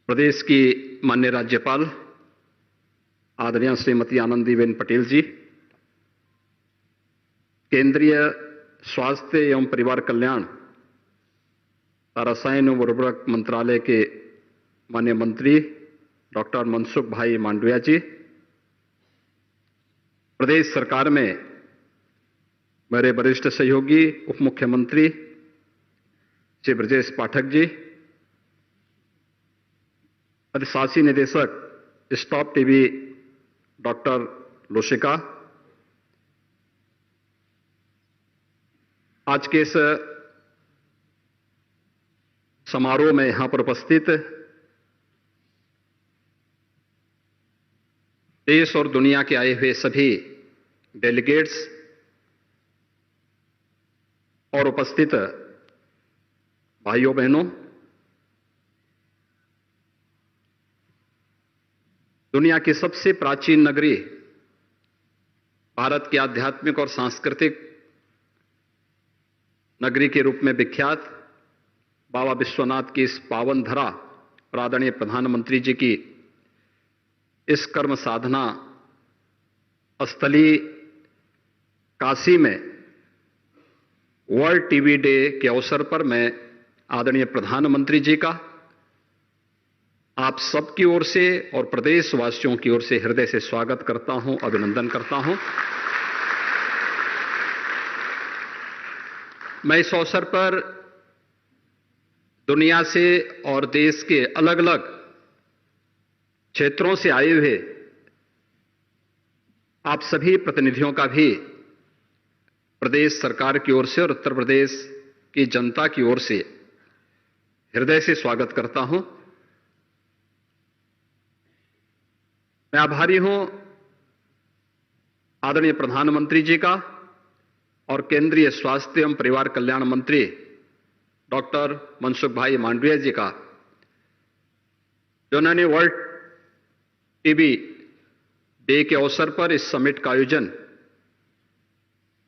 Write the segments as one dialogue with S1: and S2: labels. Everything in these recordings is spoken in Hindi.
S1: प्रदेश की माननीय राज्यपाल आदरणीय श्रीमती आनंदीबेन पटेल जी, केंद्रीय स्वास्थ्य एवं परिवार कल्याण रसायन एवं उर्वरक मंत्रालय के माननीय मंत्री डॉक्टर मनसुख भाई मांडविया जी, प्रदेश सरकार में मेरे वरिष्ठ सहयोगी उप मुख्यमंत्री श्री ब्रजेश पाठक जी, अधिशासी निदेशक स्टॉप टीवी डॉक्टर लोशिका, आज के इस समारोह में यहां पर उपस्थित देश और दुनिया के आए हुए सभी डेलीगेट्स और उपस्थित भाइयों बहनों, दुनिया की सबसे प्राचीन नगरी, भारत की आध्यात्मिक और सांस्कृतिक नगरी के रूप में विख्यात बाबा विश्वनाथ की इस पावन धरा और आदरणीय प्रधानमंत्री जी की इस कर्म साधना स्थली काशी में वर्ल्ड टीबी डे के अवसर पर मैं आदरणीय प्रधानमंत्री जी का आप सबकी ओर से और प्रदेशवासियों की ओर से हृदय से स्वागत करता हूं, अभिनंदन करता हूं। मैं इस अवसर पर दुनिया से और देश के अलग अलग क्षेत्रों से आए हुए आप सभी प्रतिनिधियों का भी प्रदेश सरकार की ओर से और उत्तर प्रदेश की जनता की ओर से हृदय से स्वागत करता हूं। मैं आभारी हूं आदरणीय प्रधानमंत्री जी का और केंद्रीय स्वास्थ्य एवं परिवार कल्याण मंत्री डॉक्टर मनसुख भाई मांडविया जी का, जिन्होंने वर्ल्ड टीबी डे के अवसर पर इस समिट का आयोजन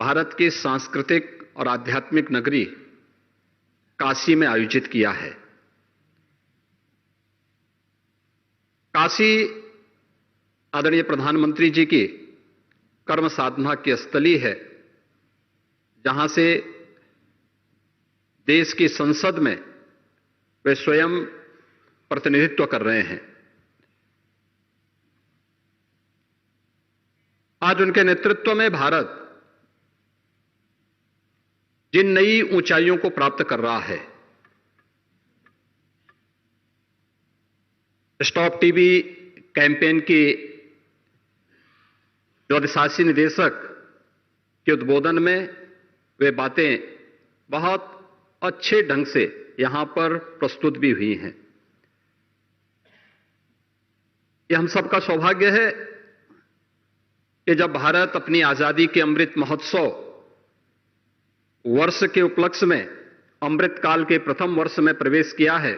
S1: भारत की सांस्कृतिक और आध्यात्मिक नगरी काशी में आयोजित किया है। काशी आदरणीय प्रधानमंत्री जी की कर्म साधना की स्थली है, जहां से देश की संसद में वे स्वयं प्रतिनिधित्व कर रहे हैं। आज उनके नेतृत्व में भारत जिन नई ऊंचाइयों को प्राप्त कर रहा है, स्टॉप टीबी कैंपेन की जो अधिशासी निदेशक के उद्बोधन में वे बातें बहुत अच्छे ढंग से यहां पर प्रस्तुत भी हुई हैं। यह हम सबका सौभाग्य है कि जब भारत अपनी आजादी के अमृत महोत्सव वर्ष के उपलक्ष्य में अमृत काल के प्रथम वर्ष में प्रवेश किया है,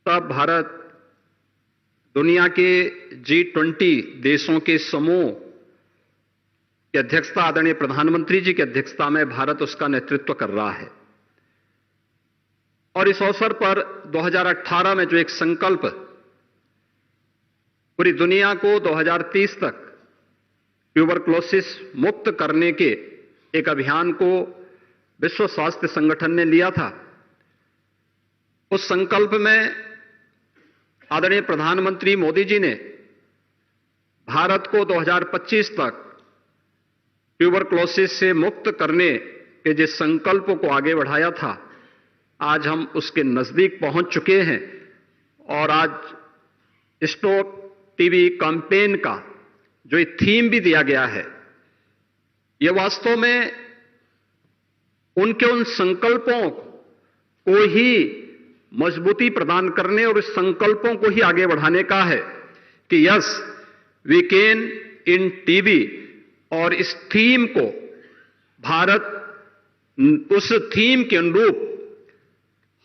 S1: तब भारत दुनिया के G20 देशों के समूह की अध्यक्षता आदरणीय प्रधानमंत्री जी की अध्यक्षता में भारत उसका नेतृत्व कर रहा है। और इस अवसर पर 2018 में जो एक संकल्प पूरी दुनिया को 2030 तक ट्यूबरक्लोसिस मुक्त करने के एक अभियान को विश्व स्वास्थ्य संगठन ने लिया था, उस संकल्प में आदरणीय प्रधानमंत्री मोदी जी ने भारत को 2025 तक ट्यूबरक्लोसिस से मुक्त करने के जिस संकल्प को आगे बढ़ाया था, आज हम उसके नजदीक पहुंच चुके हैं। और आज स्टॉप टीबी कैंपेन का जो एक थीम भी दिया गया है, यह वास्तव में उनके उन संकल्पों को ही मजबूती प्रदान करने और इस संकल्पों को ही आगे बढ़ाने का है कि yes we can end TB. और इस थीम को भारत, उस थीम के अनुरूप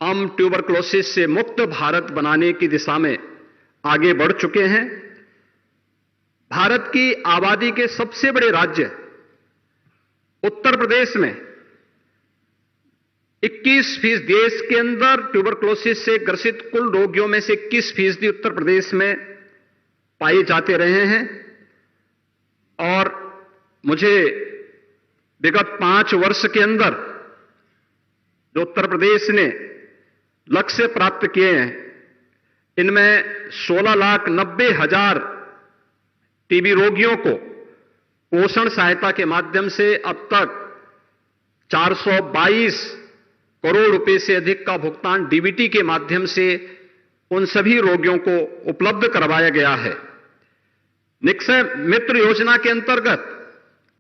S1: हम ट्यूबरक्लोसिस से मुक्त भारत बनाने की दिशा में आगे बढ़ चुके हैं। भारत की आबादी के सबसे बड़े राज्य उत्तर प्रदेश में 21% देश के अंदर ट्यूबरक्लोसिस से ग्रसित कुल रोगियों में से 21% उत्तर प्रदेश में पाए जाते रहे हैं। और मुझे विगत 5 वर्ष के अंदर जो उत्तर प्रदेश ने लक्ष्य प्राप्त किए हैं, इनमें 16,90,000 टीबी रोगियों को पोषण सहायता के माध्यम से अब तक 422 करोड़ रुपए से अधिक का भुगतान डीबीटी के माध्यम से उन सभी रोगियों को उपलब्ध करवाया गया है। निक्षय मित्र योजना के अंतर्गत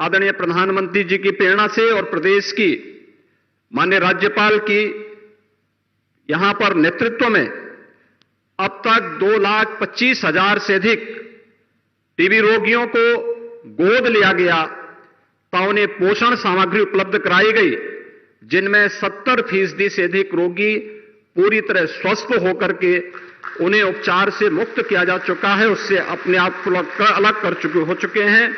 S1: आदरणीय प्रधानमंत्री जी की प्रेरणा से और प्रदेश की माननीय राज्यपाल की यहां पर नेतृत्व में अब तक 2,25,000 से अधिक टीबी रोगियों को गोद लिया गया तथा उन्हें पोषण सामग्री उपलब्ध कराई गई, जिनमें 70% से अधिक रोगी पूरी तरह स्वस्थ होकर के उन्हें उपचार से मुक्त किया जा चुका है, उससे अपने आप को अलग हो चुके हैं।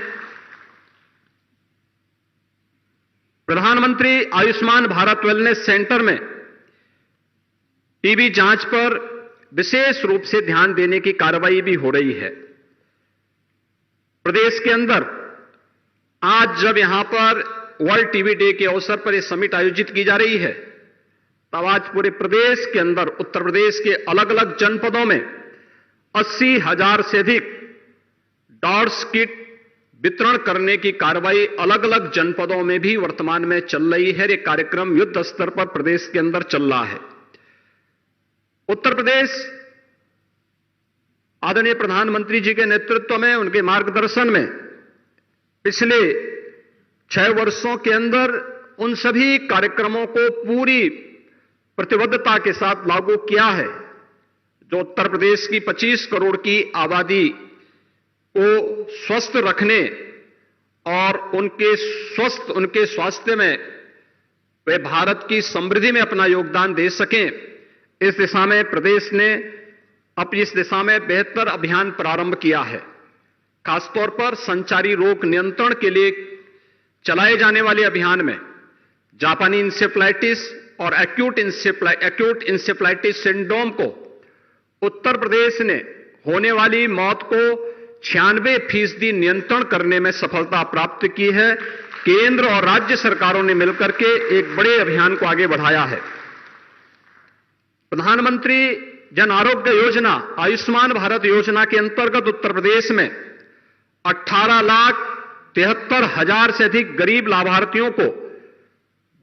S1: प्रधानमंत्री आयुष्मान भारत वेलनेस सेंटर में टीबी जांच पर विशेष रूप से ध्यान देने की कार्रवाई भी हो रही है। प्रदेश के अंदर आज जब यहां पर वर्ल्ड टीबी डे के अवसर पर यह समिट आयोजित की जा रही है, तब आज पूरे प्रदेश के अंदर उत्तर प्रदेश के अलग अलग जनपदों में 80,000 से अधिक डॉट्स किट वितरण करने की कार्रवाई अलग अलग जनपदों में भी वर्तमान में चल रही है। यह कार्यक्रम युद्ध स्तर पर प्रदेश के अंदर चल रहा है। उत्तर प्रदेश आदरणीय प्रधानमंत्री जी के नेतृत्व में, उनके मार्गदर्शन में पिछले 6 वर्षों के अंदर उन सभी कार्यक्रमों को पूरी प्रतिबद्धता के साथ लागू किया है जो उत्तर प्रदेश की 25 करोड़ की आबादी को स्वस्थ रखने और उनके स्वास्थ्य में वे भारत की समृद्धि में अपना योगदान दे सकें, इस दिशा में प्रदेश ने अपनी इस दिशा में बेहतर अभियान प्रारंभ किया है। खासतौर पर संचारी रोग नियंत्रण के लिए चलाए जाने वाले अभियान में जापानी इंसेफ्लाइटिस और एक्यूट इंसेफ्लाइटिस सिंड्रोम को उत्तर प्रदेश ने होने वाली मौत को 96% नियंत्रण करने में सफलता प्राप्त की है। केंद्र और राज्य सरकारों ने मिलकर के एक बड़े अभियान को आगे बढ़ाया है। प्रधानमंत्री जन आरोग्य योजना आयुष्मान भारत योजना के अंतर्गत उत्तर प्रदेश में 18,73,000 से अधिक गरीब लाभार्थियों को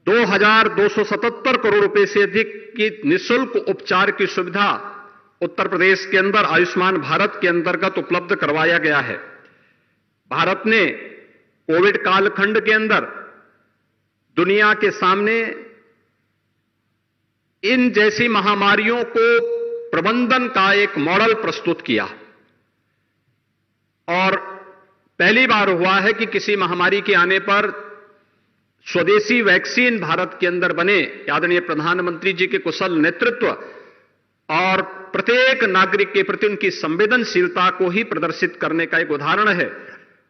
S1: 2,277 करोड़ रुपए से अधिक की निःशुल्क उपचार की सुविधा उत्तर प्रदेश के अंदर आयुष्मान भारत के अंतर्गत उपलब्ध करवाया गया है। भारत ने कोविड कालखंड के अंदर दुनिया के सामने इन जैसी महामारियों को प्रबंधन का एक मॉडल प्रस्तुत किया और पहली बार हुआ है कि किसी महामारी के आने पर स्वदेशी वैक्सीन भारत के अंदर बने। आदरणीय प्रधानमंत्री जी के कुशल नेतृत्व और प्रत्येक नागरिक के प्रति उनकी संवेदनशीलता को ही प्रदर्शित करने का एक उदाहरण है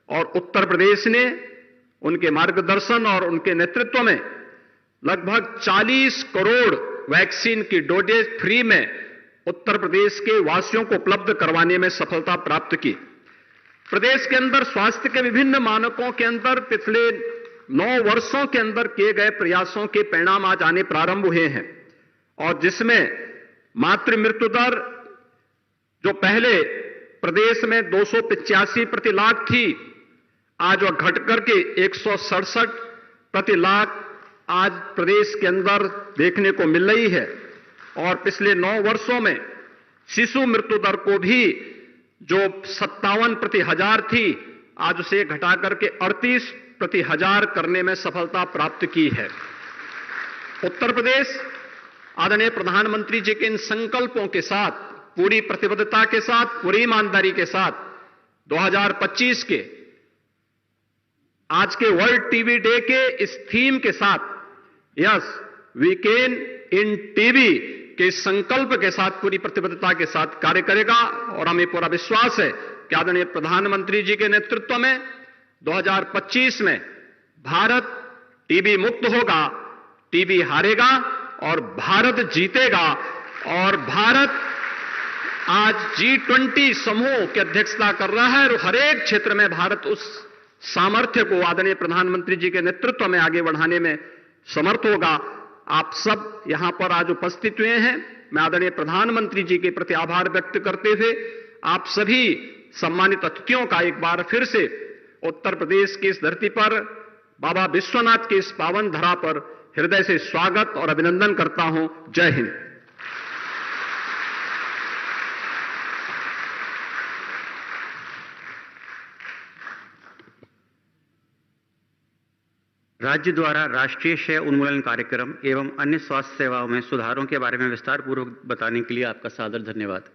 S1: और उत्तर प्रदेश ने उनके मार्गदर्शन और उनके नेतृत्व में लगभग 40 करोड़ वैक्सीन की डोजेज फ्री में उत्तर प्रदेश के वासियों को उपलब्ध करवाने में सफलता प्राप्त की। प्रदेश के अंदर स्वास्थ्य के विभिन्न मानकों के अंदर पिछले 9 वर्षों के अंदर किए गए प्रयासों के परिणाम आज आने प्रारंभ हुए हैं और जिसमें मातृ मृत्यु दर जो पहले प्रदेश में 285 प्रति लाख थी, आज वह घट करके 167 प्रति लाख आज प्रदेश के अंदर देखने को मिल रही है और पिछले 9 वर्षों में शिशु मृत्यु दर को भी जो 57 प्रति हजार थी, आज उसे घटा करके 38 प्रति हजार करने में सफलता प्राप्त की है। उत्तर प्रदेश आदरणीय प्रधानमंत्री जी के इन संकल्पों के साथ, पूरी प्रतिबद्धता के साथ, पूरी ईमानदारी के साथ 2025 के आज के वर्ल्ड टीबी डे के इस थीम के साथ yes we can end TB के संकल्प के साथ पूरी प्रतिबद्धता के साथ कार्य करेगा और हमें पूरा विश्वास है कि आदरणीय प्रधानमंत्री जी के नेतृत्व में 2025 में भारत टीबी मुक्त होगा, टीबी हारेगा और भारत जीतेगा। और भारत आज G20 समूह की अध्यक्षता कर रहा है और हर एक क्षेत्र में भारत उस सामर्थ्य को आदरणीय प्रधानमंत्री जी के नेतृत्व में आगे बढ़ाने में समर्थ होगा। आप सब यहां पर आज उपस्थित हुए हैं। मैं आदरणीय प्रधानमंत्री जी के प्रति आभार व्यक्त करते हुए आप सभी सम्मानित अतिथियों का एक बार फिर से उत्तर प्रदेश की इस धरती पर बाबा विश्वनाथ की इस पावन धरा पर हृदय से स्वागत और अभिनंदन करता हूं। जय हिंद।
S2: राज्य द्वारा राष्ट्रीय क्षय उन्मूलन कार्यक्रम एवं अन्य स्वास्थ्य सेवाओं में सुधारों के बारे में विस्तार पूर्वक बताने के लिए आपका सादर धन्यवाद।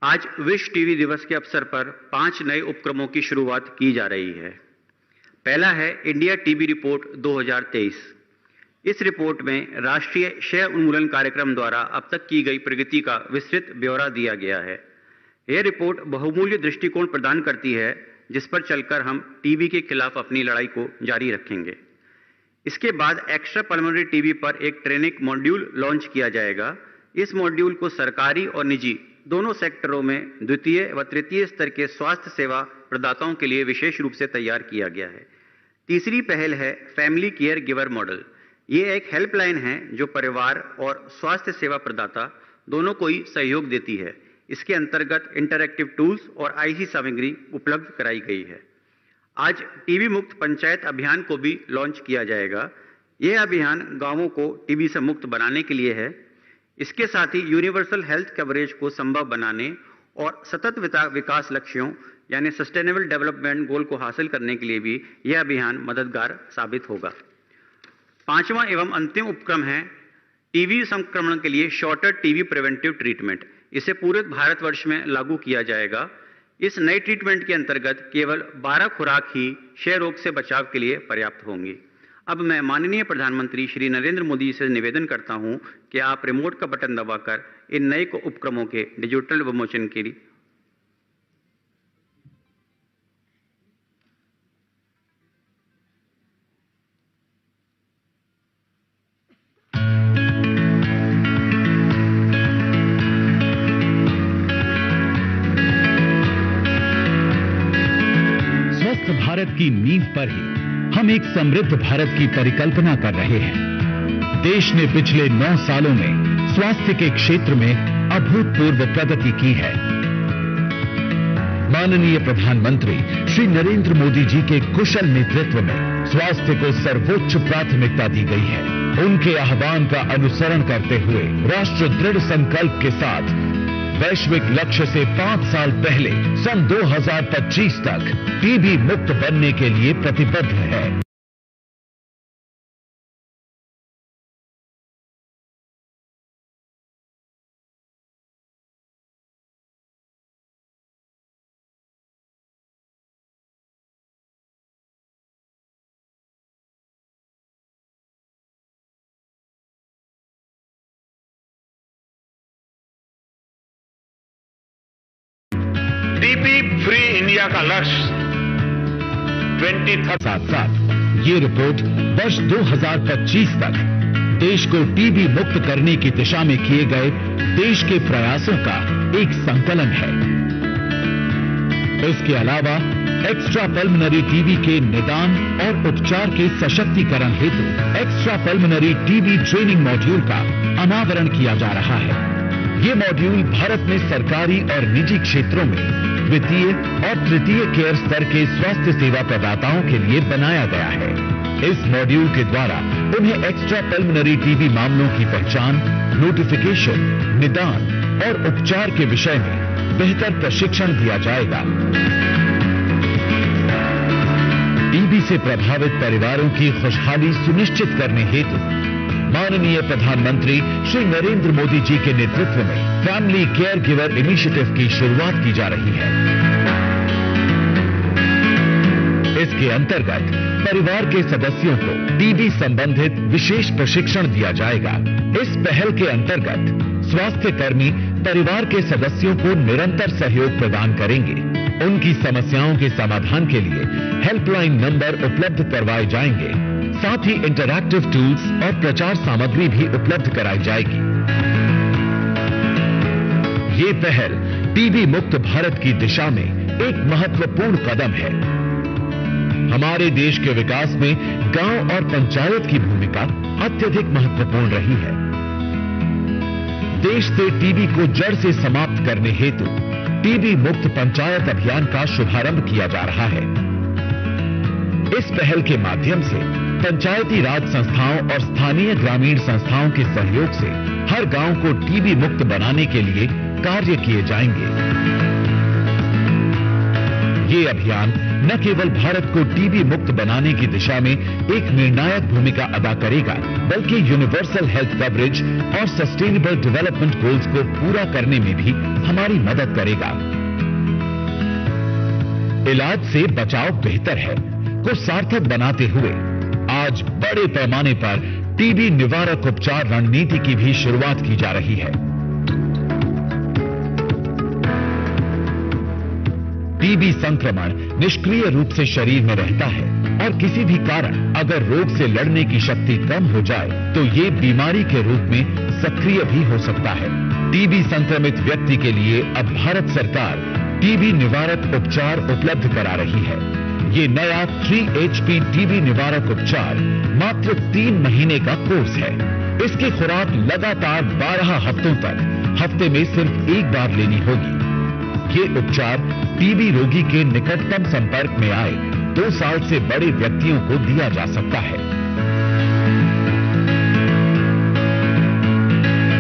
S2: आज विश्व टीबी दिवस के अवसर पर 5 नए उपक्रमों की शुरुआत की जा रही है। पहला है इंडिया टीबी रिपोर्ट 2023। इस रिपोर्ट में राष्ट्रीय क्षय उन्मूलन कार्यक्रम द्वारा अब तक की गई प्रगति का विस्तृत ब्यौरा दिया गया है। यह रिपोर्ट बहुमूल्य दृष्टिकोण प्रदान करती है जिस पर चलकर हम टीबी के खिलाफ अपनी लड़ाई को जारी रखेंगे। इसके बाद एक्स्ट्रा पल्मोनरी टीबी पर एक ट्रेनिंग मॉड्यूल लॉन्च किया जाएगा। इस मॉड्यूल को सरकारी और निजी दोनों सेक्टरों में द्वितीय व तृतीय स्तर के स्वास्थ्य सेवा प्रदाताओं के लिए विशेष रूप से तैयार किया गया है। तीसरी पहल है फैमिली केयर गिवर मॉडल। ये एक हेल्पलाइन है जो परिवार और स्वास्थ्य सेवा प्रदाता दोनों को ही सहयोग देती है। इसके अंतर्गत इंटरैक्टिव टूल्स और आईसी सामग्री उपलब्ध कराई गई है। आज टीबी मुक्त पंचायत अभियान को भी लॉन्च किया जाएगा। यह अभियान गांवों को टीबी से मुक्त बनाने के लिए है। इसके साथ ही यूनिवर्सल हेल्थ कवरेज को संभव बनाने और सतत विकास लक्ष्यों यानी सस्टेनेबल डेवलपमेंट गोल को हासिल करने के लिए भी यह अभियान मददगार साबित होगा। 5वां एवं अंतिम उपक्रम है टीबी संक्रमण के लिए शॉर्टर टीबी प्रिवेंटिव ट्रीटमेंट। इसे पूरे भारतवर्ष में लागू किया जाएगा। इस नए ट्रीटमेंट के अंतर्गत केवल 12 खुराक ही क्षय रोग से बचाव के लिए पर्याप्त होंगी। अब मैं माननीय प्रधानमंत्री श्री नरेंद्र मोदी जी से निवेदन करता हूं कि आप रिमोट का बटन दबाकर इन नए उपक्रमों के डिजिटल विमोचन के लिए
S3: भारत की नींव पर ही हम एक समृद्ध भारत की परिकल्पना कर रहे हैं। देश ने पिछले 9 सालों में स्वास्थ्य के क्षेत्र में अभूतपूर्व प्रगति की है। माननीय प्रधानमंत्री श्री नरेंद्र मोदी जी के कुशल नेतृत्व में स्वास्थ्य को सर्वोच्च प्राथमिकता दी गई है। उनके आह्वान का अनुसरण करते हुए राष्ट्र दृढ़ संकल्प के साथ वैश्विक लक्ष्य से 5 साल पहले सन 2025 तक टीबी मुक्त बनने के लिए प्रतिबद्ध है।
S4: टीबी फ्री इंडिया का लक्ष्य 2030
S3: साथ ये रिपोर्ट वर्ष 2025 तक देश को टीबी मुक्त करने की दिशा में किए गए देश के प्रयासों का एक संकलन है। इसके अलावा एक्स्ट्रा पल्मोनरी टीबी के निदान और उपचार के सशक्तिकरण हेतु extra pulmonary TB training module का अनावरण किया जा रहा है। ये मॉड्यूल भारत में सरकारी और निजी क्षेत्रों में द्वितीय और तृतीय केयर स्तर के स्वास्थ्य सेवा प्रदाताओं के लिए बनाया गया है। इस मॉड्यूल के द्वारा उन्हें एक्स्ट्रा पल्मोनरी टीबी मामलों की पहचान, नोटिफिकेशन, निदान और उपचार के विषय में बेहतर प्रशिक्षण दिया जाएगा। टीबी से प्रभावित परिवारों की खुशहाली सुनिश्चित करने हेतु माननीय प्रधानमंत्री श्री नरेंद्र मोदी जी के नेतृत्व में फैमिली केयर गिवर इनिशिएटिव की शुरुआत की जा रही है। इसके अंतर्गत परिवार के सदस्यों को टीबी संबंधित विशेष प्रशिक्षण दिया जाएगा। इस पहल के अंतर्गत स्वास्थ्य कर्मी परिवार के सदस्यों को निरंतर सहयोग प्रदान करेंगे। उनकी समस्याओं के समाधान के लिए हेल्पलाइन नंबर उपलब्ध करवाए जाएंगे। साथ ही इंटरैक्टिव टूल्स और प्रचार सामग्री भी उपलब्ध कराई जाएगी। ये पहल टीबी मुक्त भारत की दिशा में एक महत्वपूर्ण कदम है। हमारे देश के विकास में गांव और पंचायत की भूमिका अत्यधिक महत्वपूर्ण रही है। देश से टीबी को जड़ से समाप्त करने हेतु टीबी मुक्त पंचायत अभियान का शुभारंभ किया जा रहा है। इस पहल के माध्यम से पंचायती राज संस्थाओं और स्थानीय ग्रामीण संस्थाओं के सहयोग से हर गांव को टीबी मुक्त बनाने के लिए कार्य किए जाएंगे। ये अभियान न केवल भारत को टीबी मुक्त बनाने की दिशा में एक निर्णायक भूमिका अदा करेगा, बल्कि यूनिवर्सल हेल्थ कवरेज और सस्टेनेबल डेवलपमेंट गोल्स को पूरा करने में भी हमारी मदद करेगा। इलाज से बचाव बेहतर है को सार्थक बनाते हुए आज बड़े पैमाने पर टीबी निवारक उपचार रणनीति की भी शुरुआत की जा रही है। टीबी संक्रमण निष्क्रिय रूप से शरीर में रहता है और किसी भी कारण अगर रोग से लड़ने की शक्ति कम हो जाए तो ये बीमारी के रूप में सक्रिय भी हो सकता है। टीबी संक्रमित व्यक्ति के लिए अब भारत सरकार टीबी निवारक उपचार उपलब्ध करा रही है। ये नया 3HP टीबी निवारक उपचार मात्र 3 महीने का कोर्स है। इसकी खुराक लगातार 12 हफ्तों तक हफ्ते में सिर्फ एक बार लेनी होगी। ये उपचार टीबी रोगी के निकटतम संपर्क में आए 2 साल से बड़े व्यक्तियों को दिया जा सकता है।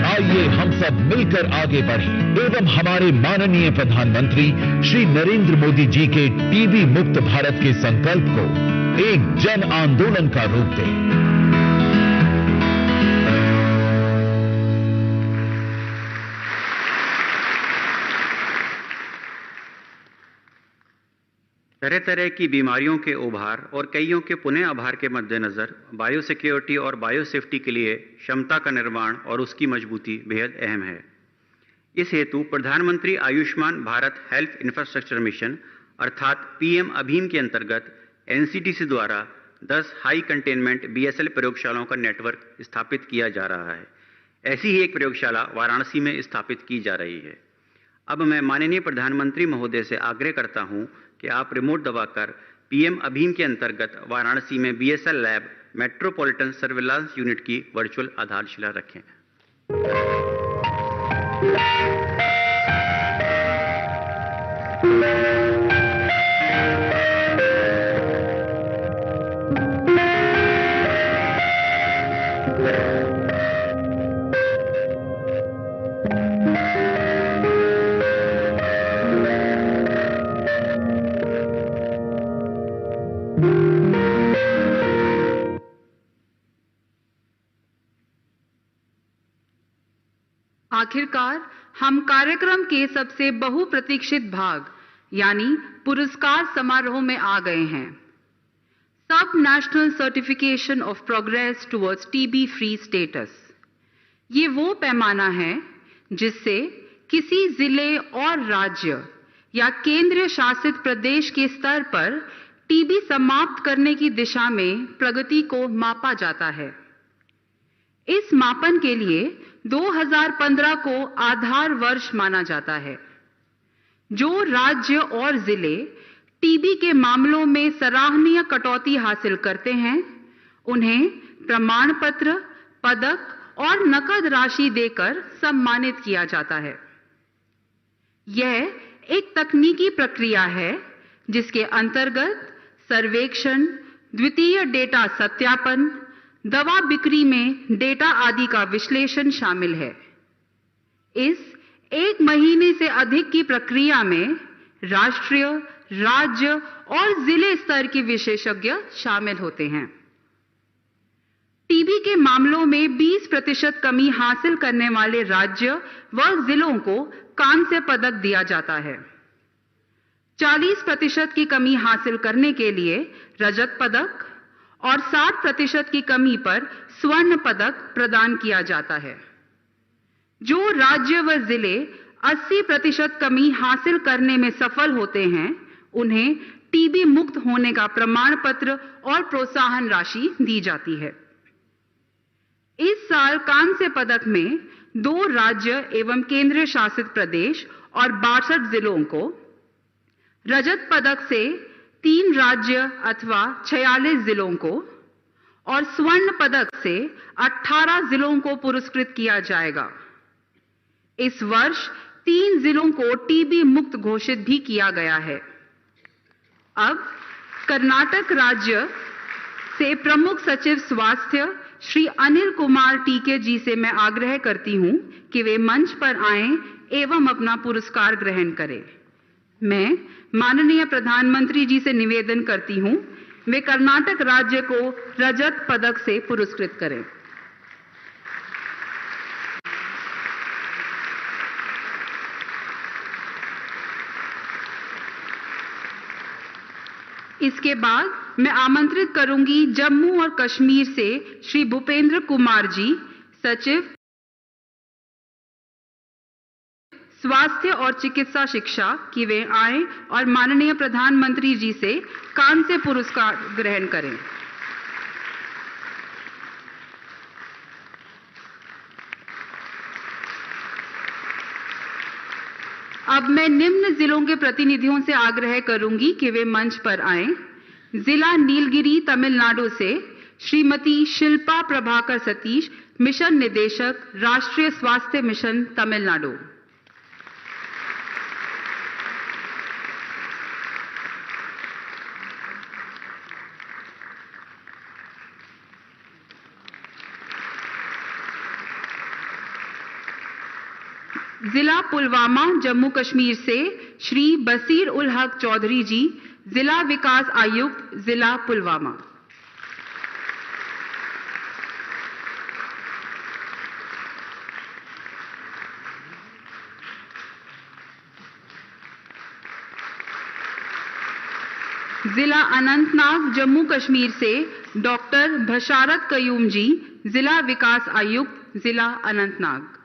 S3: आइए हम सब मिलकर आगे बढ़ें एवं हमारे माननीय प्रधानमंत्री श्री नरेंद्र मोदी जी के टीबी मुक्त भारत के संकल्प को एक जन आंदोलन का रूप दें।
S2: तरह तरह की बीमारियों के उभार और कईयों के पुनः आभार के मद्देनजर बायोसिक्योरिटी और बायोसेफ्टी के लिए क्षमता का निर्माण और उसकी मजबूती बेहद अहम है। इस हेतु प्रधानमंत्री Ayushman Bharat health infrastructure mission अर्थात PM अभीम के अंतर्गत NCDC द्वारा 10 हाई कंटेनमेंट BSL प्रयोगशालाओं का नेटवर्क स्थापित किया जा रहा है। ऐसी ही एक प्रयोगशाला वाराणसी में स्थापित की जा रही है। अब मैं माननीय प्रधानमंत्री महोदय से आग्रह करता हूं कि आप रिमोट दबाकर PM अभीम के अंतर्गत वाराणसी में BSL lab metropolitan surveillance unit की वर्चुअल आधारशिला रखें।
S5: आखिरकार हम कार्यक्रम के सबसे बहुप्रतीक्षित भाग यानी पुरस्कार समारोह में आ गए हैं। सब national certification of progress towards TB free status. ये वो पैमाना है जिससे किसी जिले और राज्य या केंद्र शासित प्रदेश के स्तर पर टीबी समाप्त करने की दिशा में प्रगति को मापा जाता है। इस मापन के लिए 2015 को आधार वर्ष माना जाता है। जो राज्य और जिले टीबी के मामलों में सराहनीय कटौती हासिल करते हैं, उन्हें प्रमाण पत्र, पदक और नकद राशि देकर सम्मानित किया जाता है। यह एक तकनीकी प्रक्रिया है जिसके अंतर्गत सर्वेक्षण, द्वितीय डेटा सत्यापन, दवा बिक्री में डेटा आदि का विश्लेषण शामिल है। इस 1 महीने से अधिक की प्रक्रिया में राष्ट्रीय, राज्य और जिले स्तर के विशेषज्ञ शामिल होते हैं। टीबी के मामलों में 20% कमी हासिल करने वाले राज्य व जिलों को कांस्य पदक दिया जाता है। 40% की कमी हासिल करने के लिए रजत पदक और 60% की कमी पर स्वर्ण पदक प्रदान किया जाता है। जो राज्य व जिले 80% कमी हासिल करने में सफल होते हैं, उन्हें टीबी मुक्त होने का प्रमाण पत्र और प्रोत्साहन राशि दी जाती है। इस साल कांस्य पदक में 2 राज्य एवं केंद्र शासित प्रदेश और 62 जिलों को, रजत पदक से 3 राज्य अथवा 46 जिलों को और स्वर्ण पदक से 18 जिलों को पुरस्कृत किया जाएगा। इस वर्ष 3 जिलों को टीबी मुक्त घोषित भी किया गया है। अब कर्नाटक राज्य से प्रमुख सचिव स्वास्थ्य श्री अनिल कुमार टीके जी से मैं आग्रह करती हूं कि वे मंच पर आएं एवं अपना पुरस्कार ग्रहण करें। मैं माननीय प्रधानमंत्री जी से निवेदन करती हूं वे कर्नाटक राज्य को रजत पदक से पुरस्कृत करें। इसके बाद मैं आमंत्रित करूंगी जम्मू और कश्मीर से श्री भूपेंद्र कुमार जी, सचिव स्वास्थ्य और चिकित्सा शिक्षा, कि वे आएं और माननीय प्रधानमंत्री जी से कांस्य पुरस्कार ग्रहण करें। अब मैं निम्न जिलों के प्रतिनिधियों से आग्रह करूंगी कि वे मंच पर आएं। जिला नीलगिरी तमिलनाडु से श्रीमती शिल्पा प्रभाकर सतीश, मिशन निदेशक, राष्ट्रीय स्वास्थ्य मिशन, तमिलनाडु। जिला पुलवामा जम्मू कश्मीर से श्री बसीर उल हक चौधरी जी, जिला विकास आयुक्त, जिला पुलवामा। जिला अनंतनाग जम्मू कश्मीर से डॉक्टर बशारत कयूम जी, जिला विकास आयुक्त, जिला अनंतनाग।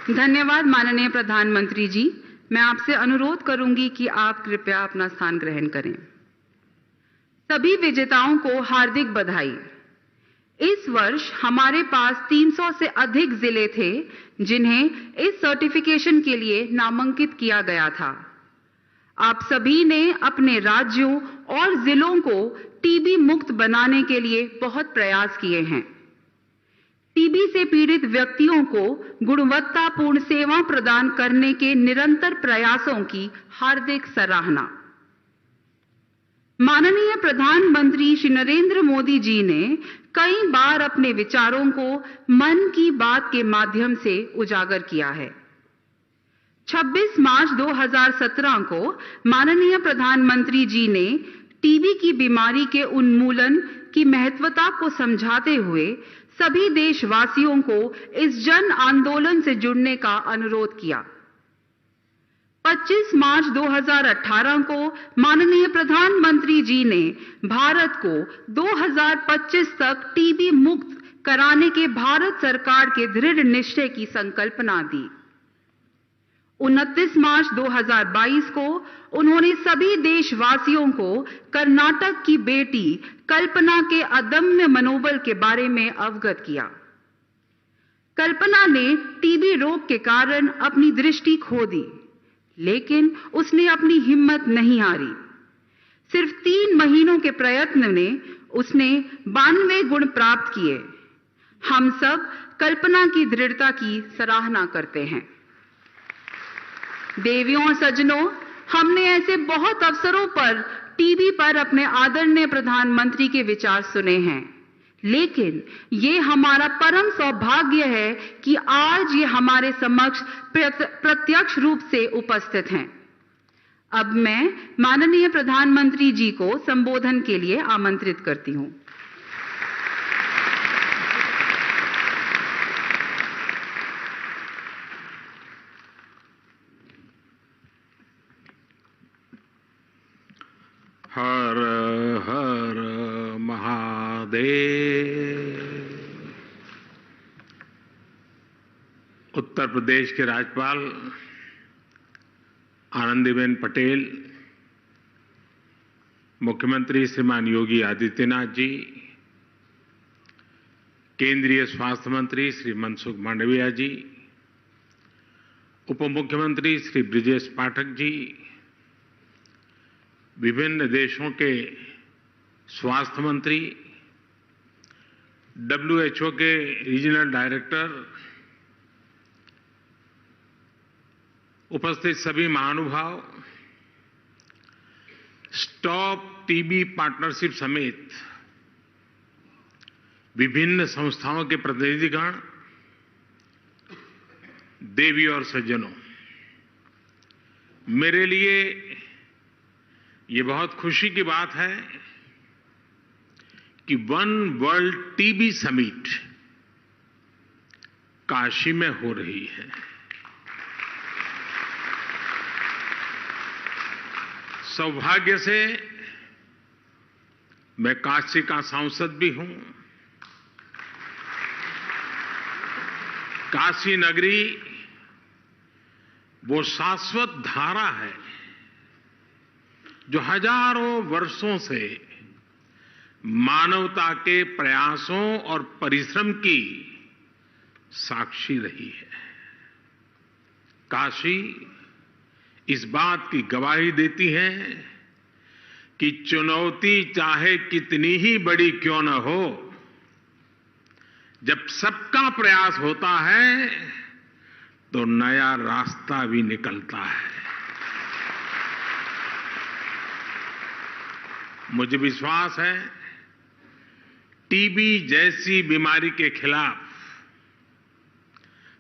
S5: धन्यवाद माननीय प्रधानमंत्री जी। मैं आपसे अनुरोध करूंगी कि आप कृपया अपना स्थान ग्रहण करें। सभी विजेताओं को हार्दिक बधाई। इस वर्ष हमारे पास 300 से अधिक जिले थे जिन्हें इस सर्टिफिकेशन के लिए नामांकित किया गया था। आप सभी ने अपने राज्यों और जिलों को टीबी मुक्त बनाने के लिए बहुत प्रयास किए हैं। टीबी से पीड़ित व्यक्तियों को गुणवत्तापूर्ण सेवा प्रदान करने के निरंतर प्रयासों की हार्दिक सराहना। माननीय प्रधानमंत्री श्री नरेंद्र मोदी जी ने कई बार अपने विचारों को मन की बात के माध्यम से उजागर किया है। 26 मार्च 2017 को माननीय प्रधानमंत्री जी ने टीबी की बीमारी के उन्मूलन की महत्वता को समझाते हुए सभी देशवासियों को इस जन आंदोलन से जुड़ने का अनुरोध किया। 25 मार्च 2018 को माननीय प्रधानमंत्री जी ने भारत को 2025 तक टीबी मुक्त कराने के भारत सरकार के दृढ़ निश्चय की संकल्पना दी। 29 मार्च 2022 को उन्होंने सभी देशवासियों को कर्नाटक की बेटी कल्पना के अदम्य मनोबल के बारे में अवगत किया। कल्पना ने टीबी रोग के कारण अपनी दृष्टि खो दी, लेकिन उसने अपनी हिम्मत नहीं हारी। सिर्फ 3 महीनों के प्रयत्न में उसने 92 गुण प्राप्त किए। हम सब कल्पना की दृढ़ता की सराहना करते हैं। देवियों और सज्जनों, हमने ऐसे बहुत अवसरों पर टीबी पर अपने आदरणीय प्रधानमंत्री के विचार सुने हैं, लेकिन ये हमारा परम सौभाग्य है कि आज ये हमारे समक्ष प्रत्यक्ष रूप से उपस्थित हैं। अब मैं माननीय प्रधानमंत्री जी को संबोधन के लिए आमंत्रित करती हूं।
S4: हर हर महादेव। उत्तर प्रदेश के राज्यपाल आनंदीबेन पटेल, मुख्यमंत्री श्रीमान योगी आदित्यनाथ जी, केंद्रीय स्वास्थ्य मंत्री श्री मनसुख मांडविया जी, उप मुख्यमंत्री श्री ब्रिजेश पाठक जी, विभिन्न देशों के स्वास्थ्य मंत्री, WHO के रीजनल डायरेक्टर, उपस्थित सभी महानुभाव, स्टॉप टीबी पार्टनरशिप समेत विभिन्न संस्थाओं के प्रतिनिधिगण, देवी और सज्जनों, मेरे लिए ये बहुत खुशी की बात है कि one world TB summit Kashi में हो रही है। सौभाग्य से मैं काशी का सांसद भी हूं। काशी नगरी वो शाश्वत धारा है जो हजारों वर्षों से मानवता के प्रयासों और परिश्रम की साक्षी रही है। काशी इस बात की गवाही देती है कि चुनौती चाहे कितनी ही बड़ी क्यों न हो, जब सबका प्रयास होता है तो नया रास्ता भी निकलता है। मुझे विश्वास है टीबी जैसी बीमारी के खिलाफ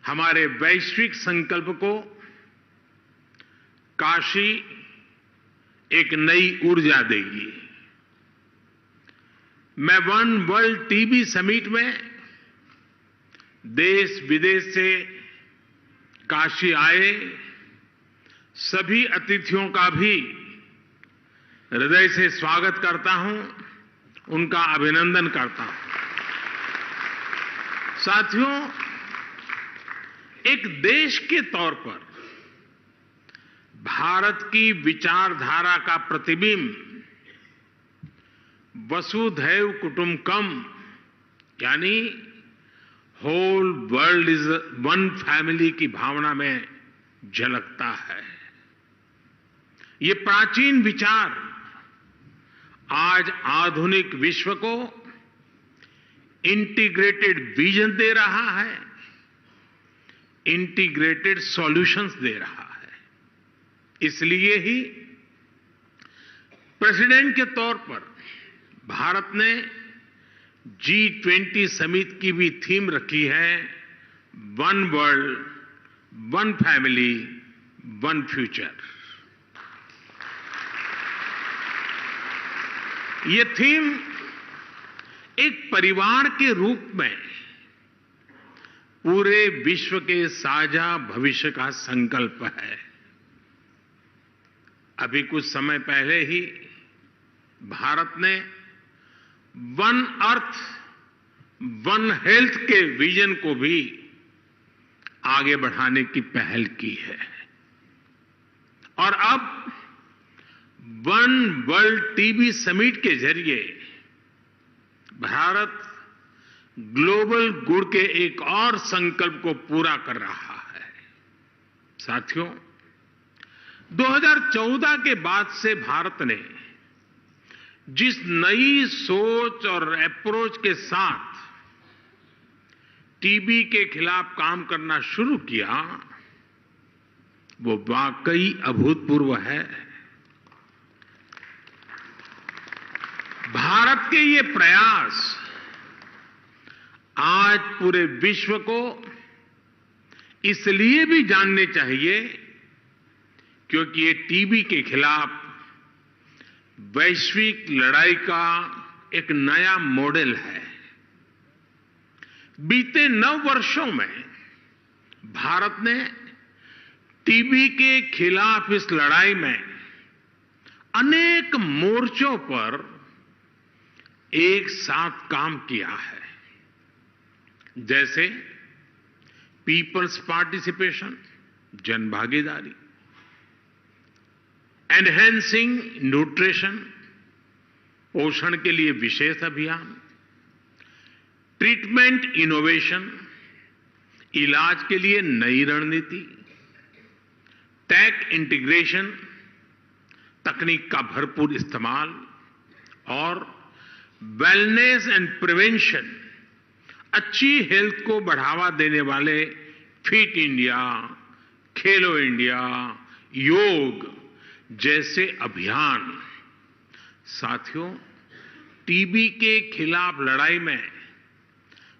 S4: हमारे वैश्विक संकल्प को काशी एक नई ऊर्जा देगी। मैं वन वर्ल्ड टीबी समिट में देश विदेश से काशी आए सभी अतिथियों का भी हृदय से स्वागत करता हूं, उनका अभिनंदन करता हूं। साथियों, एक देश के तौर पर भारत की विचारधारा का प्रतिबिंब वसुधैव कुटुंबकम यानी whole world is one family की भावना में झलकता है। ये प्राचीन विचार आज आधुनिक विश्व को इंटीग्रेटेड विजन दे रहा है, इंटीग्रेटेड सॉल्यूशंस दे रहा है। इसलिए ही प्रेसिडेंट के तौर पर भारत ने G20 समिट की भी थीम रखी है, one world, one family, one future. ये थीम एक परिवार के रूप में पूरे विश्व के साझा भविष्य का संकल्प है। अभी कुछ समय पहले ही भारत ने वन अर्थ, वन हेल्थ के विजन को भी आगे बढ़ाने की पहल की है और अब वन वर्ल्ड टीबी समिट के जरिए भारत ग्लोबल गुड के एक और संकल्प को पूरा कर रहा है। साथियों, 2014 के बाद से भारत ने जिस नई सोच और अप्रोच के साथ टीबी के खिलाफ काम करना शुरू किया, वो वाकई अभूतपूर्व है। भारत के ये प्रयास आज पूरे विश्व को इसलिए भी जानने चाहिए क्योंकि ये टीबी के खिलाफ वैश्विक लड़ाई का एक नया मॉडल है। बीते 9 वर्षों में भारत ने टीबी के खिलाफ इस लड़ाई में अनेक मोर्चों पर एक साथ काम किया है, जैसे पीपल्स पार्टिसिपेशन, जन भागीदारी, एनहेंसिंग न्यूट्रिशन, पोषण के लिए विशेष अभियान, ट्रीटमेंट इनोवेशन, इलाज के लिए नई रणनीति, टेक इंटीग्रेशन, तकनीक का भरपूर इस्तेमाल और वेलनेस एंड प्रिवेंशन, अच्छी हेल्थ को बढ़ावा देने वाले फिट इंडिया, खेलो इंडिया, योग जैसे अभियान। साथियों, टीबी के खिलाफ लड़ाई में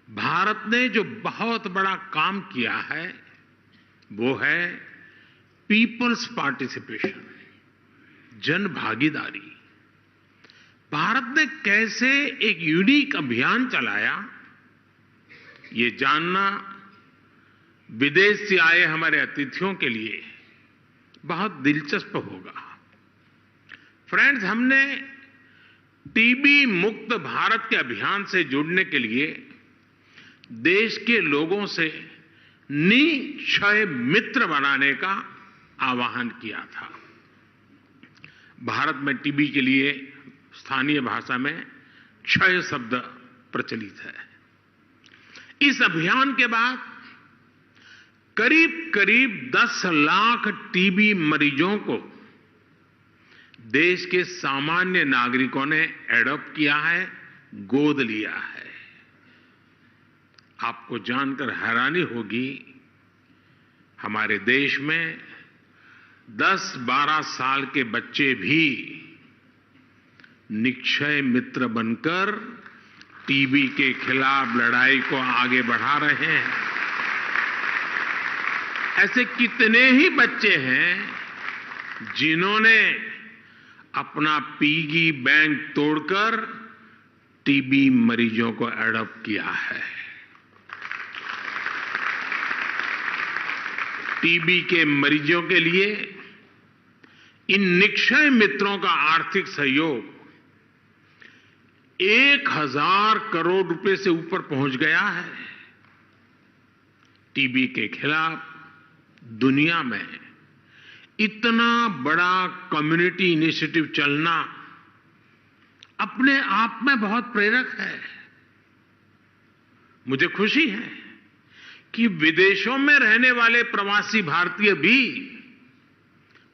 S4: भारत ने जो बहुत बड़ा काम किया है वो है पीपल्स पार्टिसिपेशन, जन भागीदारी। भारत ने कैसे एक यूनिक अभियान चलाया, ये जानना विदेश से आए हमारे अतिथियों के लिए बहुत दिलचस्प होगा। फ्रेंड्स, हमने टीबी मुक्त भारत के अभियान से जुड़ने के लिए देश के लोगों से निक्षय मित्र बनाने का आह्वान किया था। भारत में टीबी के लिए स्थानीय भाषा में क्षय शब्द प्रचलित है। इस अभियान के बाद करीब 10 लाख टीबी मरीजों को देश के सामान्य नागरिकों ने एडॉप्ट किया है, गोद लिया है। आपको जानकर हैरानी होगी, हमारे देश में 10-12 साल के बच्चे भी निक्षय मित्र बनकर टीबी के खिलाफ लड़ाई को आगे बढ़ा रहे हैं। ऐसे कितने ही बच्चे हैं जिन्होंने अपना पिगी बैंक तोड़कर टीबी मरीजों को एडॉप्ट किया है। टीबी के मरीजों के लिए इन निक्षय मित्रों का आर्थिक सहयोग 1000 करोड़ रुपए से ऊपर पहुंच गया है। टीबी के खिलाफ दुनिया में इतना बड़ा कम्युनिटी इनिशिएटिव चलना अपने आप में बहुत प्रेरक है। मुझे खुशी है कि विदेशों में रहने वाले प्रवासी भारतीय भी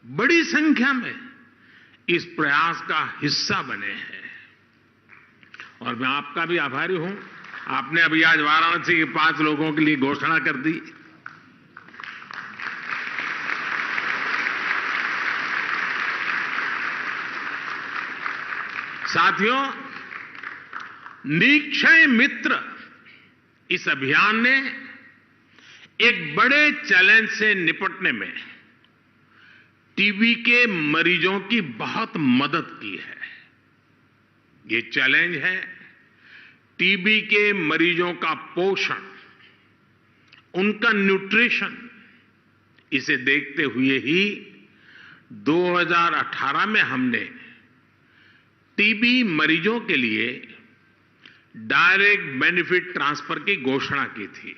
S4: बड़ी संख्या में इस प्रयास का हिस्सा बने हैं और मैं आपका भी आभारी हूं। आपने अभी आज वाराणसी के 5 लोगों के लिए घोषणा कर दी। साथियों, निक्षय मित्र इस अभियान ने एक बड़े चैलेंज से निपटने में टीबी के मरीजों की बहुत मदद की है। ये चैलेंज है टीबी के मरीजों का पोषण, उनका न्यूट्रिशन। इसे देखते हुए ही 2018 में हमने टीबी मरीजों के लिए डायरेक्ट बेनिफिट ट्रांसफर की घोषणा की थी।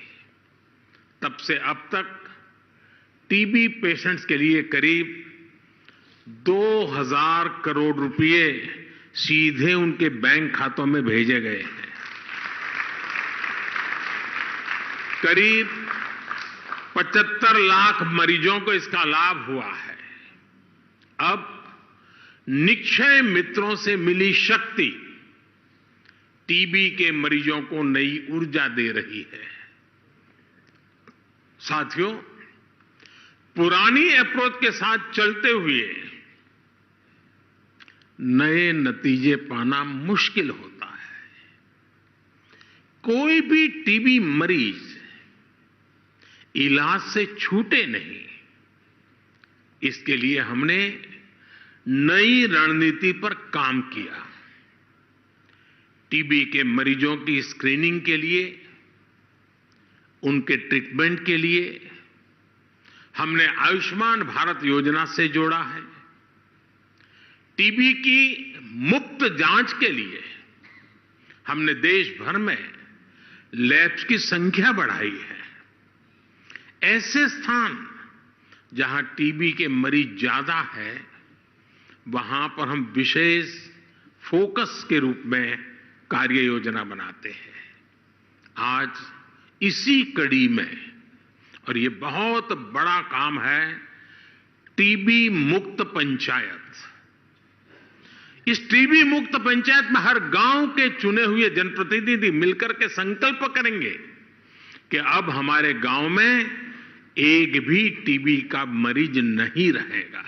S4: तब से अब तक टीबी पेशेंट्स के लिए करीब 2000 करोड़ रुपए सीधे उनके बैंक खातों में भेजे गए हैं। करीब 75 लाख मरीजों को इसका लाभ हुआ है। अब निक्षय मित्रों से मिली शक्ति टीबी के मरीजों को नई ऊर्जा दे रही है। साथियों, पुरानी अप्रोच के साथ चलते हुए नए नतीजे पाना मुश्किल होता है। कोई भी टीबी मरीज इलाज से छूटे नहीं, इसके लिए हमने नई रणनीति पर काम किया। टीबी के मरीजों की स्क्रीनिंग के लिए, उनके ट्रीटमेंट के लिए हमने आयुष्मान भारत योजना से जोड़ा है। टीबी की मुफ्त जांच के लिए हमने देश भर में लैब्स की संख्या बढ़ाई है। ऐसे स्थान जहां टीबी के मरीज ज्यादा है, वहां पर हम विशेष फोकस के रूप में कार्य योजना बनाते हैं। आज इसी कड़ी में, और ये बहुत बड़ा काम है, टीबी मुक्त पंचायत। इस टीबी मुक्त पंचायत में हर गांव के चुने हुए जनप्रतिनिधि मिलकर के संकल्प करेंगे कि अब हमारे गांव में एक भी टीबी का मरीज नहीं रहेगा,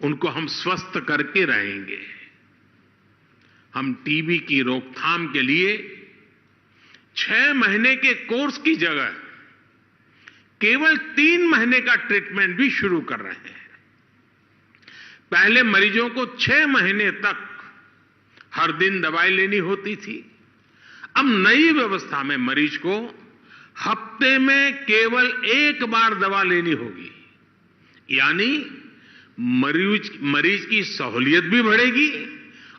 S4: उनको हम स्वस्थ करके रहेंगे। हम टीबी की रोकथाम के लिए 6 महीने के कोर्स की जगह केवल 3 महीने का ट्रीटमेंट भी शुरू कर रहे हैं। पहले मरीजों को 6 महीने तक हर दिन दवाई लेनी होती थी। अब नई व्यवस्था में मरीज को हफ्ते में केवल 1 बार दवा लेनी होगी, यानी मरीज की सहूलियत भी बढ़ेगी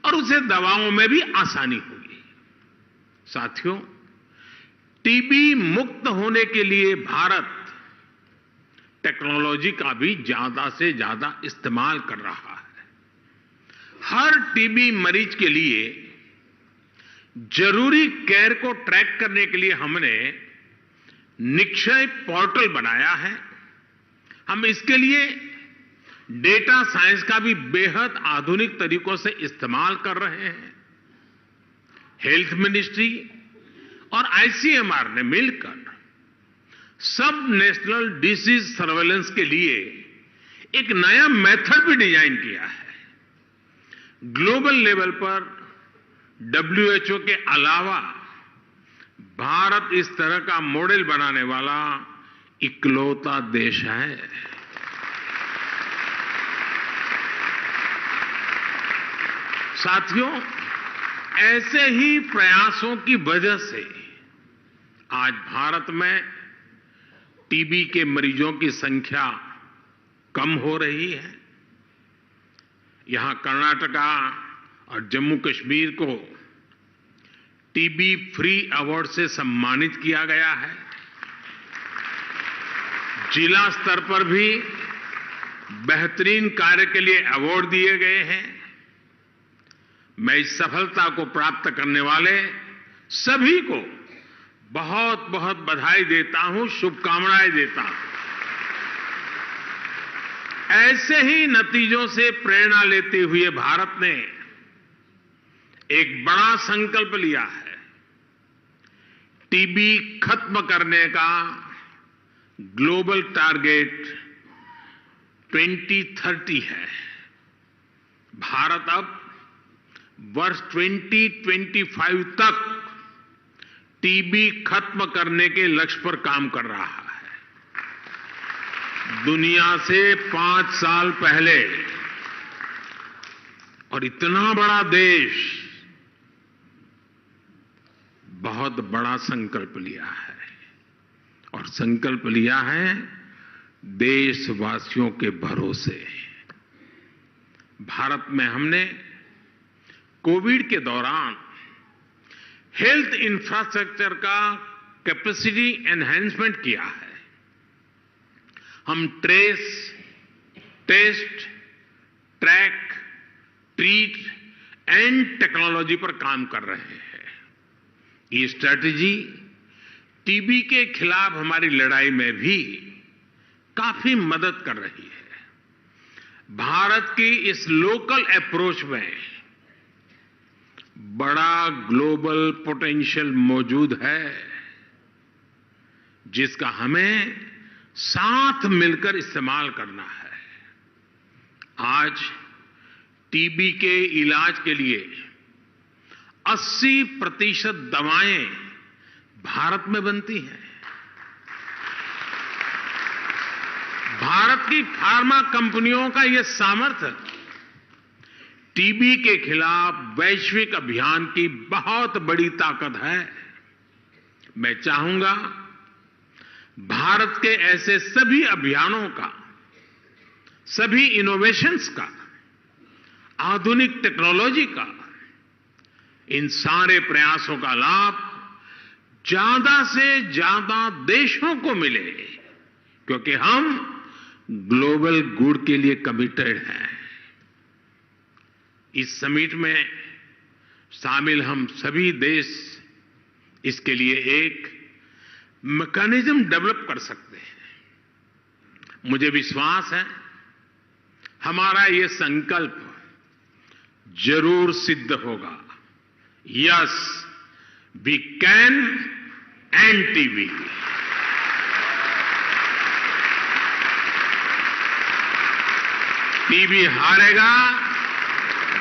S4: और उसे दवाओं में भी आसानी होगी। साथियों, टीबी मुक्त होने के लिए भारत टेक्नोलॉजी का भी ज्यादा से ज्यादा इस्तेमाल कर रहा है। हर टीबी मरीज के लिए जरूरी केयर को ट्रैक करने के लिए हमने निक्षय पोर्टल बनाया है। हम इसके लिए डेटा साइंस का भी बेहद आधुनिक तरीकों से इस्तेमाल कर रहे हैं। हेल्थ मिनिस्ट्री और आईसीएमआर ने मिलकर सब नेशनल डिसीज सर्वेलेंस के लिए एक नया मेथड भी डिजाइन किया है। ग्लोबल लेवल पर WHO के अलावा भारत इस तरह का मॉडल बनाने वाला इकलौता देश है। साथियों, ऐसे ही प्रयासों की वजह से आज भारत में टीबी के मरीजों की संख्या कम हो रही है। यहां कर्नाटका और जम्मू कश्मीर को टीबी फ्री अवार्ड से सम्मानित किया गया है। जिला स्तर पर भी बेहतरीन कार्य के लिए अवार्ड दिए गए हैं। मैं इस सफलता को प्राप्त करने वाले सभी को बहुत बहुत बधाई देता हूं, शुभकामनाएं देता हूं। ऐसे ही नतीजों से प्रेरणा लेते हुए भारत ने एक बड़ा संकल्प लिया है। टीबी खत्म करने का ग्लोबल टारगेट 2030 है। भारत अब वर्ष 2025 तक टीबी खत्म करने के लक्ष्य पर काम कर रहा है। दुनिया से 5 साल पहले, और इतना बड़ा देश बहुत बड़ा संकल्प लिया है, और संकल्प लिया है देशवासियों के भरोसे। भारत में हमने कोविड के दौरान हेल्थ इंफ्रास्ट्रक्चर का कैपेसिटी एनहांसमेंट किया है। हम trace, test, track, treat and technology पर काम कर रहे हैं। ये स्ट्रैटेजी टीबी के खिलाफ हमारी लड़ाई में भी काफी मदद कर रही है। भारत की इस लोकल अप्रोच में बड़ा ग्लोबल पोटेंशियल मौजूद है, जिसका हमें साथ मिलकर इस्तेमाल करना है। आज टीबी के इलाज के लिए 80% दवाएं भारत में बनती हैं। भारत की फार्मा कंपनियों का यह सामर्थ्य टीबी के खिलाफ वैश्विक अभियान की बहुत बड़ी ताकत है। मैं चाहूंगा भारत के ऐसे सभी अभियानों का, सभी इनोवेशंस का, आधुनिक टेक्नोलॉजी का इन सारे प्रयासों का लाभ ज्यादा से ज्यादा देशों को मिले, क्योंकि हम ग्लोबल गुड के लिए कमिटेड हैं। इस समिट में शामिल हम सभी देश इसके लिए एक मैकेनिज्म डेवलप कर सकते हैं। मुझे विश्वास है हमारा ये संकल्प जरूर सिद्ध होगा। Yes, we can end TB. TB हारेगा,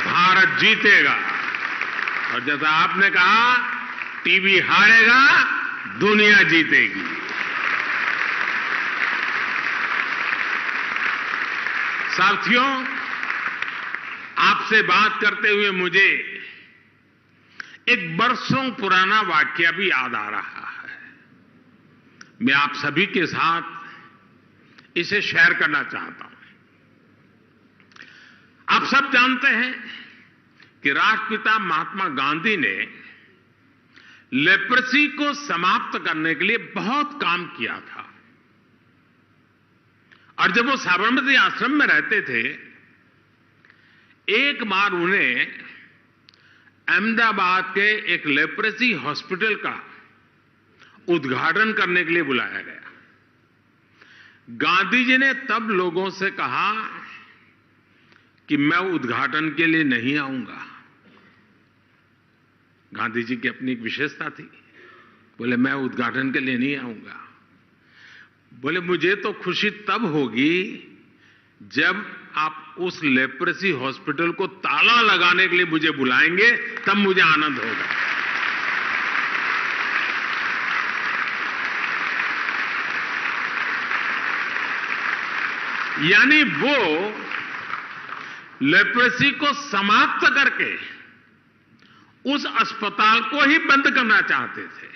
S4: भारत जीतेगा। और जैसा आपने कहा, टीबी हारेगा, दुनिया जीतेगी। साथियों, आपसे बात करते हुए मुझे एक बरसों पुराना वाकया भी याद आ रहा है। मैं आप सभी के साथ इसे शेयर करना चाहता हूं। आप सब जानते हैं कि राष्ट्रपिता महात्मा गांधी ने लेप्रेसी को समाप्त करने के लिए बहुत काम किया था। और जब वो साबरमती आश्रम में रहते थे, एक बार उन्हें अहमदाबाद के एक लेप्रेसी हॉस्पिटल का उद्घाटन करने के लिए बुलाया गया। गांधी जी ने तब लोगों से कहा कि मैं उद्घाटन के लिए नहीं आऊंगा। गांधी जी की अपनी एक विशेषता थी। बोले मैं उद्घाटन के लिए नहीं आऊंगा। बोले मुझे तो खुशी तब होगी जब आप उस लेप्रेसी हॉस्पिटल को ताला लगाने के लिए मुझे बुलाएंगे, तब मुझे आनंद होगा। यानी वो लेप्रेसी को समाप्त करके उस अस्पताल को ही बंद करना चाहते थे।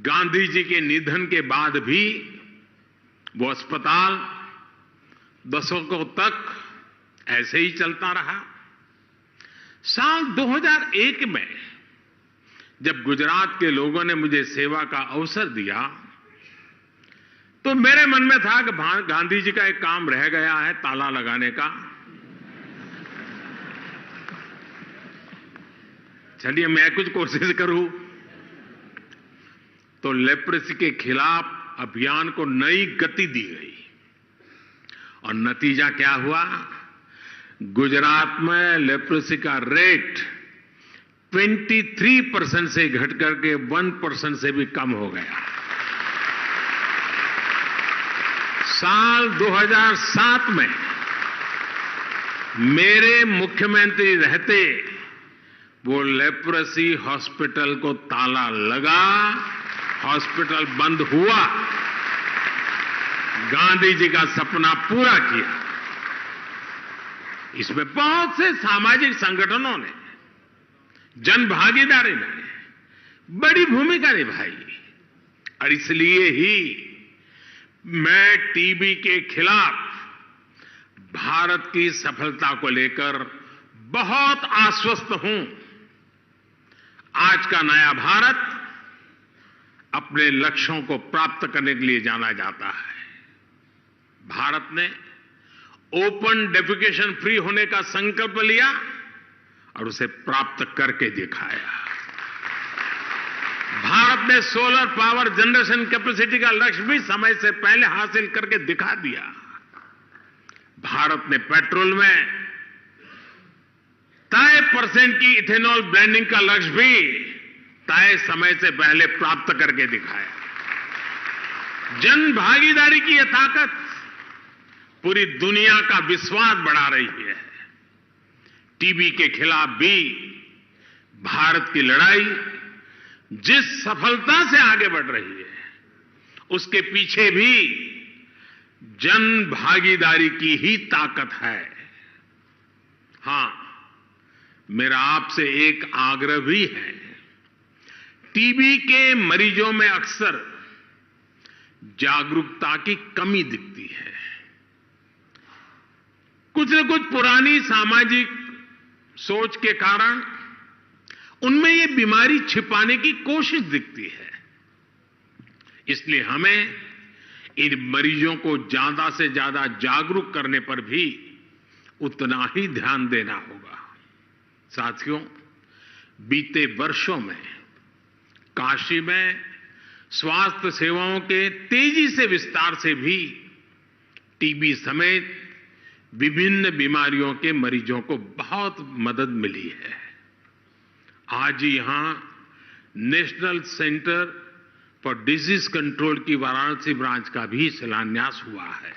S4: गांधी जी के निधन के बाद भी वो अस्पताल दशकों तक ऐसे ही चलता रहा। साल 2001 में जब गुजरात के लोगों ने मुझे सेवा का अवसर दिया, तो मेरे मन में था कि गांधी जी का एक काम रह गया है, ताला लगाने का। चलिए मैं कुछ कोशिश करूं। तो लेप्रेसी के खिलाफ अभियान को नई गति दी गई और नतीजा क्या हुआ? गुजरात में लेप्रेसी का रेट 23% से घट करके 1% से भी कम हो गया। साल 2007 में मेरे मुख्यमंत्री रहते वो लेप्रेसी हॉस्पिटल को ताला लगा, हॉस्पिटल बंद हुआ। गांधी जी का सपना पूरा किया। इसमें बहुत से सामाजिक संगठनों ने, जन भागीदारी ने बड़ी भूमिका निभाई। और इसलिए ही मैं टीबी के खिलाफ भारत की सफलता को लेकर बहुत आश्वस्त हूं। आज का नया भारत अपने लक्ष्यों को प्राप्त करने के लिए जाना जाता है। भारत ने ओपन डेफिकेशन फ्री होने का संकल्प लिया और उसे प्राप्त करके दिखाया। भारत ने सोलर पावर जनरेशन कैपेसिटी का लक्ष्य भी समय से पहले हासिल करके दिखा दिया। भारत ने पेट्रोल में तय % की इथेनॉल ब्लेंडिंग का लक्ष्य भी तय समय से पहले प्राप्त करके दिखाया। जन भागीदारी की यह ताकत पूरी दुनिया का विश्वास बढ़ा रही है। टीबी के खिलाफ भी भारत की लड़ाई जिस सफलता से आगे बढ़ रही है, उसके पीछे भी जन भागीदारी की ही ताकत है। हां, मेरा आपसे एक आग्रह भी है। टीबी के मरीजों में अक्सर जागरूकता की कमी दिखती है। कुछ न कुछ पुरानी सामाजिक सोच के कारण उनमें ये बीमारी छिपाने की कोशिश दिखती है। इसलिए हमें इन मरीजों को ज्यादा से ज्यादा जागरूक करने पर भी उतना ही ध्यान देना होगा। साथियों, बीते वर्षों में काशी में स्वास्थ्य सेवाओं के तेजी से विस्तार से भी टीबी समेत विभिन्न बीमारियों के मरीजों को बहुत मदद मिली है। आज यहां national centre for disease control की वाराणसी ब्रांच का भी शिलान्यास हुआ है।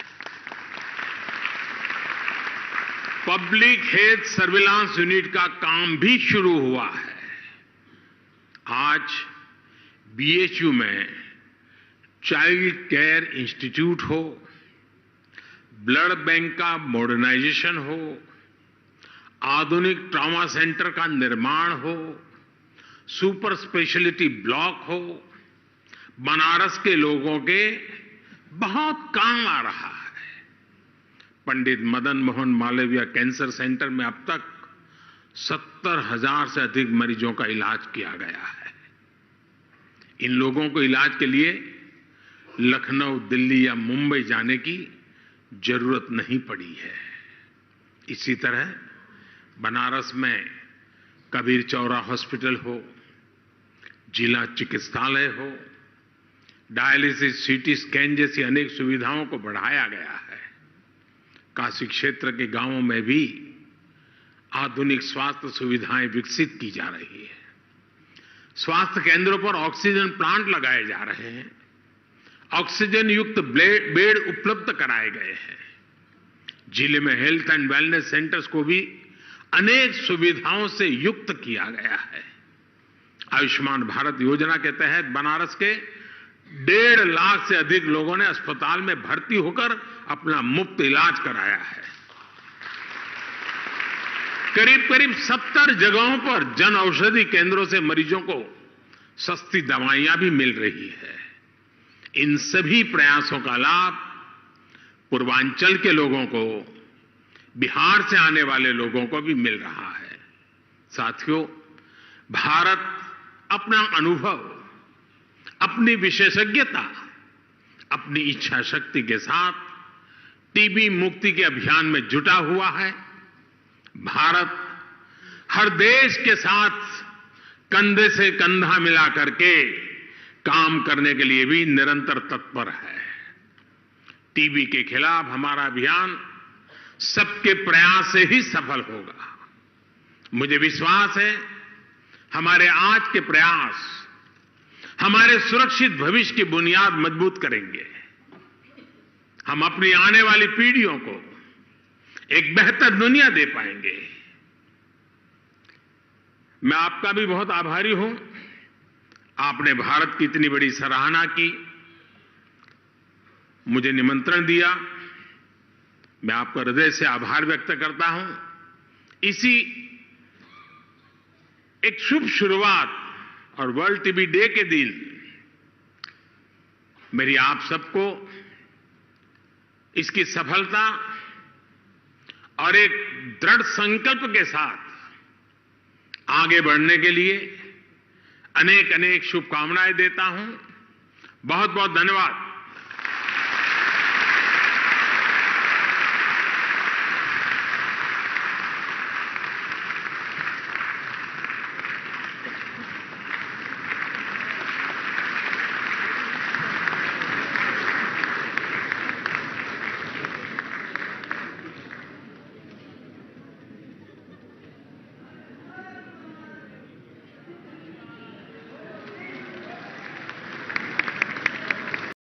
S4: पब्लिक हेल्थ सर्विलांस यूनिट का काम भी शुरू हुआ है। आज बीएचयू में चाइल्ड केयर इंस्टीट्यूट हो, ब्लड बैंक का मॉडर्नाइजेशन हो, आधुनिक ट्रॉमा सेंटर का निर्माण हो, सुपर स्पेशलिटी ब्लॉक हो, बनारस के लोगों के बहुत काम आ रहा है। पंडित मदन मोहन मालवीय कैंसर सेंटर में अब तक 70,000 से अधिक मरीजों का इलाज किया गया है। इन लोगों को इलाज के लिए लखनऊ, दिल्ली या मुंबई जाने की जरूरत नहीं पड़ी है। इसी तरह बनारस में कबीर चौरा हॉस्पिटल हो, जिला चिकित्सालय हो, डायलिसिस, सीटी स्कैन जैसी अनेक सुविधाओं को बढ़ाया गया है। काशी क्षेत्र के गांवों में भी आधुनिक स्वास्थ्य सुविधाएं विकसित की जा रही है। स्वास्थ्य केंद्रों पर ऑक्सीजन प्लांट लगाए जा रहे हैं। ऑक्सीजन युक्त बेड उपलब्ध कराए गए हैं। जिले में हेल्थ एंड वेलनेस सेंटर्स को भी अनेक सुविधाओं से युक्त किया गया है। आयुष्मान भारत योजना के तहत बनारस के 1.5 लाख से अधिक लोगों ने अस्पताल में भर्ती होकर अपना मुफ्त इलाज कराया है। करीब 70 जगहों पर जन औषधि केंद्रों से मरीजों को सस्ती दवाइयां भी मिल रही है। इन सभी प्रयासों का लाभ पूर्वांचल के लोगों को, बिहार से आने वाले लोगों को भी मिल रहा है। साथियों, भारत अपना अनुभव, अपनी विशेषज्ञता, अपनी इच्छा शक्ति के साथ टीबी मुक्ति के अभियान में जुटा हुआ है। भारत हर देश के साथ कंधे से कंधा मिला करके काम करने के लिए भी निरंतर तत्पर है। टीबी के खिलाफ हमारा अभियान सबके प्रयास से ही सफल होगा। मुझे विश्वास है हमारे आज के प्रयास हमारे सुरक्षित भविष्य की बुनियाद मजबूत करेंगे। हम अपनी आने वाली पीढ़ियों को एक बेहतर दुनिया दे पाएंगे। मैं आपका भी बहुत आभारी हूं। आपने भारत की इतनी बड़ी सराहना की, मुझे निमंत्रण दिया। मैं आपका हृदय से आभार व्यक्त करता हूं। इसी एक शुभ शुरुआत और वर्ल्ड टीबी डे के दिन मेरी आप सबको इसकी सफलता और एक दृढ़ संकल्प के साथ आगे बढ़ने के लिए अनेक शुभकामनाएं देता हूं। बहुत बहुत धन्यवाद।